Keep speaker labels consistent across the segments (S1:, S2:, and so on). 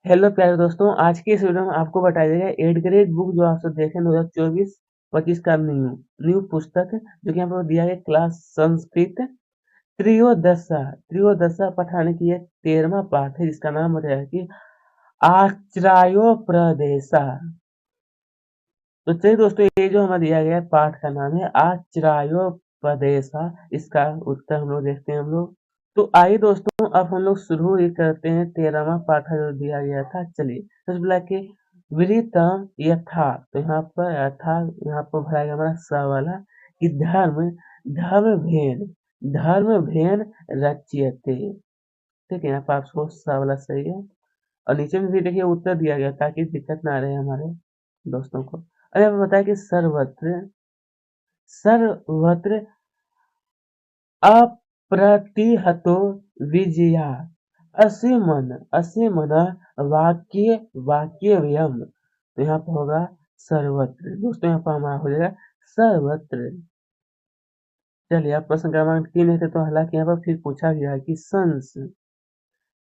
S1: Hello प्यारे दोस्तों, आज की इस वीडियो में आपको बताया जाएगा 8th ग्रेड बुक जो आप सब देखें 2024-25 का न्यू न्यू पुस्तक जो कि यहाँ पर दिया गया क्लास संस्कृत त्रयोदशा त्रयोदशा पढ़ाने की एक 13वां पाठ है जिसका नाम बताया कि आश्रयोपदेशा। तो चलिए दोस्तों, ये जो हमें दिया गया पाठ का नाम है आश्रयोपदेशा। इसका उत्तर हम लोग देखते हैं हम लोग। तो आइए दोस्तों, अब हम लोग शुरू ही करते हैं 13वां पाठ जो दिया गया था। चलिए सबसे पहले कि विरितम यथा, तो यहाँ पर यथा यहाँ पर भराएगा हमारा स वाला कि धर्म भेन रच्यते। ठीक है, यहाँ पर आपको स वाला सही है। और नीचे में भी देखिए उत्तर दिया गया ताकि दिक्कत ना रहे हमारे दोस्तों को। अरे हमें बताया कि सर्वत्र सर्वत्र अप्रतिहतो विजया असीमन वाक्यव्यम। तो यहाँ पर होगा सर्वत्र। दोस्तों यहाँ पर हमारा हो जाएगा सर्वत्र। चलिए अब प्रश्न क्रमांक 3 है तो हालांकि यहाँ पर फिर पूछा गया है कि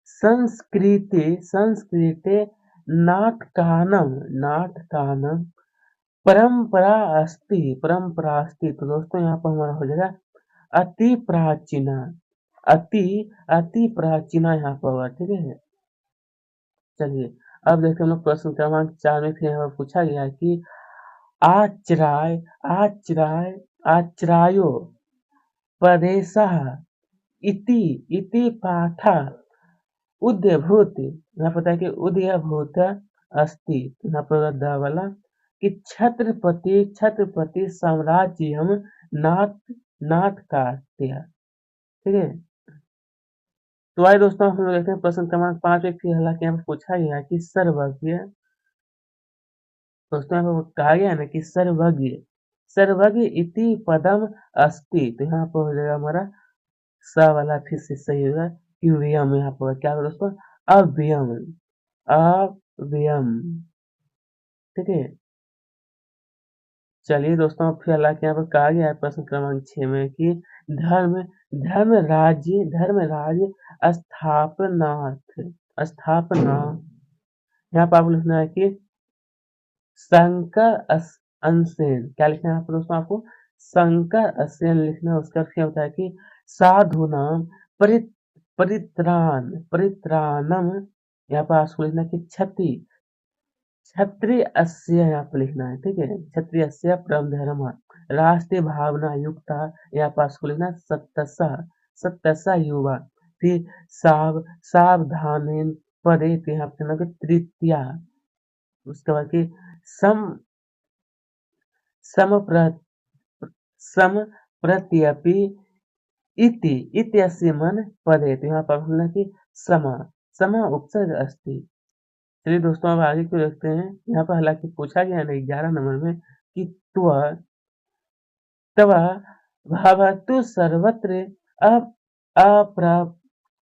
S1: संस्कृते नाटकानम परंपरा अस्ति। तो दोस्तों यहाँ पर हमारा हो जाएगा अति प्राचीना अति अति प्राचीना यहाँ पर होगा। ठीक है, चलिए अब देखते हैं हम लोग प्रश्न क्रमांक 4 में। फिर यहाँ पर पूछा गया है कि आचराय आचराय आचरायो प्रदेशः इति इति पाठा उद्भूत। यहाँ पता है कि उद्भूत अस्ति। यहाँ पर द वाला कि छत्रपति साम्राज्यम नाट नाटकात्य। ठीक है, तो आइए दोस्तों हम लोग देखते हैं प्रश्न क्रमांक 5 में। फिर हालांकि यहाँ पर पूछा गया है कि सर्वज्ञ। दोस्तों यहाँ पर कहा गया है ना कि सर्वज्ञ इति पदम अस्ति। तो यहाँ पर हो जाएगा हमारा स वाला फिर से सही होगा कि व्यम। यहाँ पर क्या होगा दोस्तों? अव्यम अव्यम। ठीक है, चलिए दोस्तों फिर हालांकि यहाँ पर कहा गया है प्रश्न क्रमांक 6 में कि धर्म धर्म राज्य स्थापना। यहाँ पर आपको लिखना है कि शंकर अनसेन। क्या लिखना है यहाँ पर दोस्तों? आपको शंकर असेन लिखना है। उसका क्या होता है कि साधु नाम परित्राणम। यहाँ पर आपको लिखना है कि क्षत्रिय अस्य यहाँ पर लिखना है। ठीक है, क्षत्रिय अस्य परम धर्म राष्ट्रीय भावना युक्ता। यहाँ पर आपको लिखना है सत्तसा युवा। फिर सावधान पदे। तो यहाँ पर तृतीया। उसके बाद की सम समप्रत्यपि इत्यस्य मन पदे। तो यहाँ पर बोलना कि समा उपसर्ग अस्ति। चलिए दोस्तों अब आगे क्यों देखते हैं। यहाँ पर हालांकि पूछा गया है 11 नंबर में कि तव भवतु सर्वत्र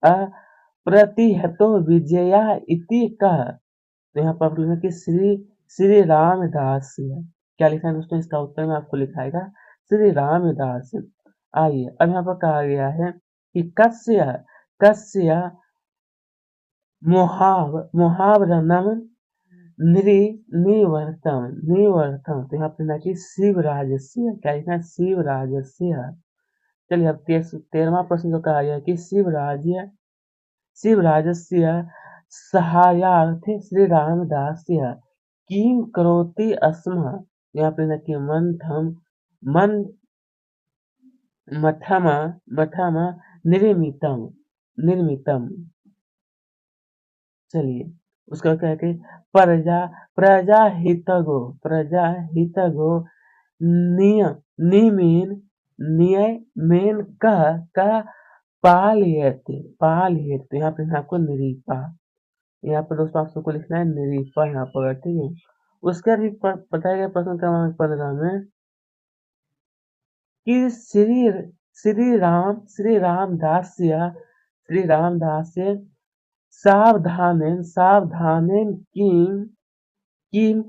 S1: अप्रतिहतो विजया इति कः। तो यहाँ पर आप लिखेंगे कि श्री रामदास। क्या लिखा है दोस्तों? इसका उत्तर में आपको लिखाएगा श्री रामदास। आइए अब यहाँ पर कहा गया है कि कस्य मुहावरनम निवर्तम। तो यहाँ पर लिखना कि शिवराजस्य। क्या लिखना है? शिवराजस्य। चलिए अब 13वां प्रश्न जो कहा गया है कि शिवराजस्य सहायार्थे श्री रामदास्य किं करोति स्म। यहाँ पे ना कि मठम निर्मितम। चलिए उसका क्या है कि प्रजा हितगो नियमेन नियमेन कह पालयते। यहाँ पे आपको निरीपा। यहाँ पर दोस्तों आप सबको लिखना है निरीपा यहाँ पर। ठीक है, उसका भी बताया गया प्रश्न क्रमांक 15 में कि श्री रामदास्य सावधानेन किम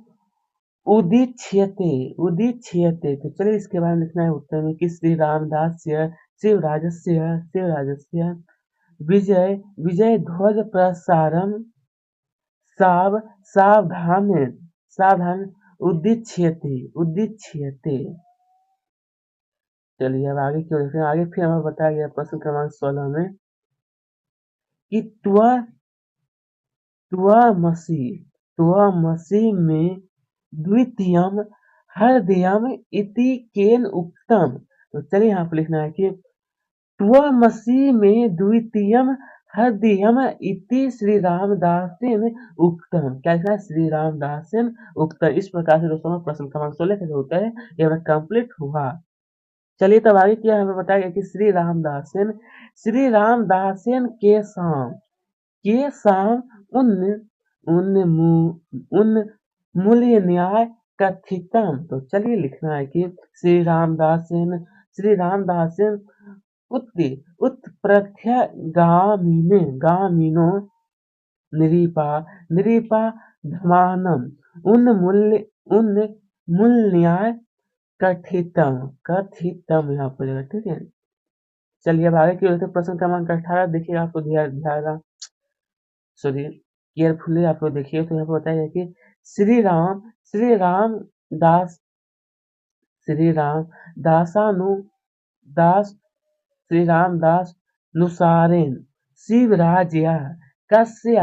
S1: उदीच्यते। तो चलिए इसके बारे में लिखना है उत्तर में कि श्री रामदास्य शिवराजस्य विजय विजय ध्वज साव सावधान सावधान उद्दिश्यते। चलिए अब आगे की ओर देखते हैं। आगे फिर हमें बताया गया प्रश्न क्रमांक 16 में कि त्वमसि में द्वितीयम हृदयम इति केन उक्तम। तो चलिए यहाँ पर लिखना है कि त्वमसि में द्वितीयम हृदयम इति श्री रामदासेन उक्तम। क्या लिखना है? श्री रामदासेन उक्तम। इस प्रकार से दोस्तों प्रश्न क्रमांक 16 का जो होता है ये हमारा कंप्लीट हुआ। चलिए तब आगे क्या हमें बताया गया कि श्री रामदासेन के शाम उन्मूल्य न्याय कथितम। तो चलिए लिखना है कि श्री रामदासेन उत्प्रत्यगामिनो नृपा धमानम उन्मूल्य कथितम यहाँ पर जाएगा, ठीक है। चलिए अब आगे की ओर से प्रश्न क्रमांक 18 देखिए, आपको ध्यान सॉरी केयरफुली आप लोग देखिए। तो यहाँ पर बताया है कि श्री रामदास नुसारेन शिवराज्य कस्य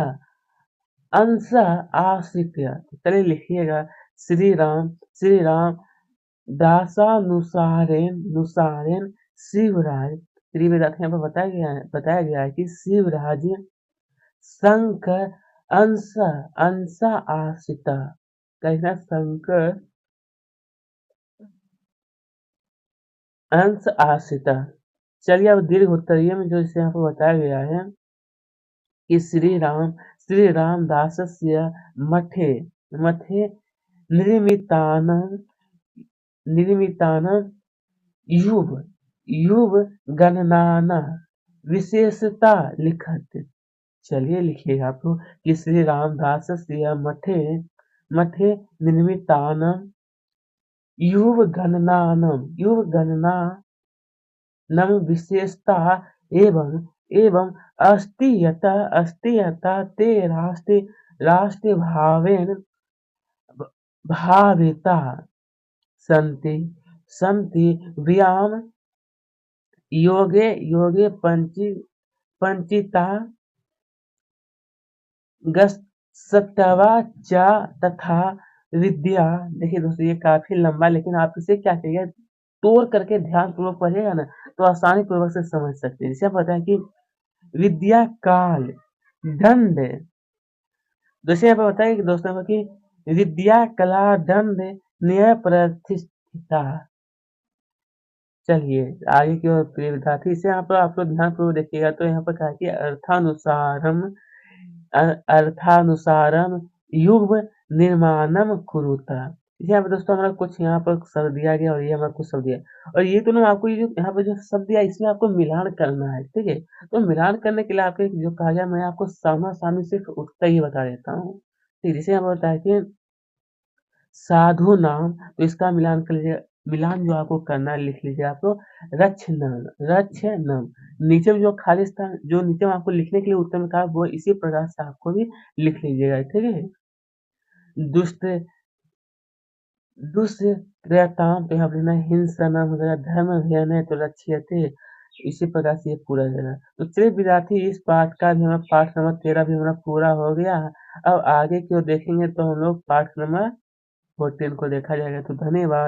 S1: अंश आश्रित। चलिए लिखिएगा श्री राम नुसारेन शिवराज। यहाँ पर बताया गया है कि शिवराज्य शंकर अंश आश्रित। कहना शंकर अंश आश्रित। चलिए अब दीर्घ उत्तरीय में जो इसे यहाँ पर बताया गया है कि श्री रामदासस्य मठे निर्मितान युव गणनाना विशेषता लिखत। चलिए लिखिएगा आप लोग कि श्री रामदासस्य मठे निर्मितान युव गणनानम विशेषता एवं अस्तियता ते राष्ट्र भावेता संति व्याम योगे पंचिता गस्तवा च तथा विद्या। देखिए दोस्तों ये काफी लंबा, लेकिन आप इसे क्या करिए तोड़ करके ध्यान पूर्वक पढ़िएगा ना तो आसानी पूर्वक से समझ सकते हैं। जैसे पता है कि विद्या काल दंड, जैसे यहाँ पर बताया कि दोस्तों कि विद्या कला दंड न्याय प्रतिष्ठिता। चलिए आगे की ओर प्रिय विद्यार्थी, इसे यहाँ पर आप लोग ध्यान पूर्वक देखिएगा। तो यहाँ पर कहा कि अर्थानुसारम युग निर्माणम कुरुता। यहाँ पर दोस्तों हमारा कुछ यहाँ पर शब्द दिया गया और ये हमारा कुछ शब्द दिया, और ये दोनों आपको ये जो यहाँ पर जो शब्द दिया इसमें आपको मिलान करना है, ठीक है। तो मिलान करने के लिए आपको जो कहा गया मैं आपको सामना सिर्फ उत्तर ही बता देता हूँ। ठीक, जैसे यहाँ पर बताया कि साधु नाम, तो इसका मिलान कर लीजिए। मिलान जो आपको करना है लिख लीजिए आप लोग रक्षनम। नीचे में जो खाली स्थान जो नीचे में आपको लिखने के लिए उत्तर में कहा वो इसी प्रकार से आपको भी लिख लीजिएगा, ठीक है। दुष्कृताम, तो यहाँ पर लिखना है हिंसनम हो जाएगा, धर्म है तो रक्षयते। इसी प्रकार से ये पूरा हो जाएगा। तो चलिए विद्यार्थी इस पाठ का भी हमारा पाठ नंबर 13 भी हमारा पूरा हो गया। अब आगे की ओर देखेंगे तो हम लोग पाठ नंबर 14 को देखा जाएगा। तो धन्यवाद।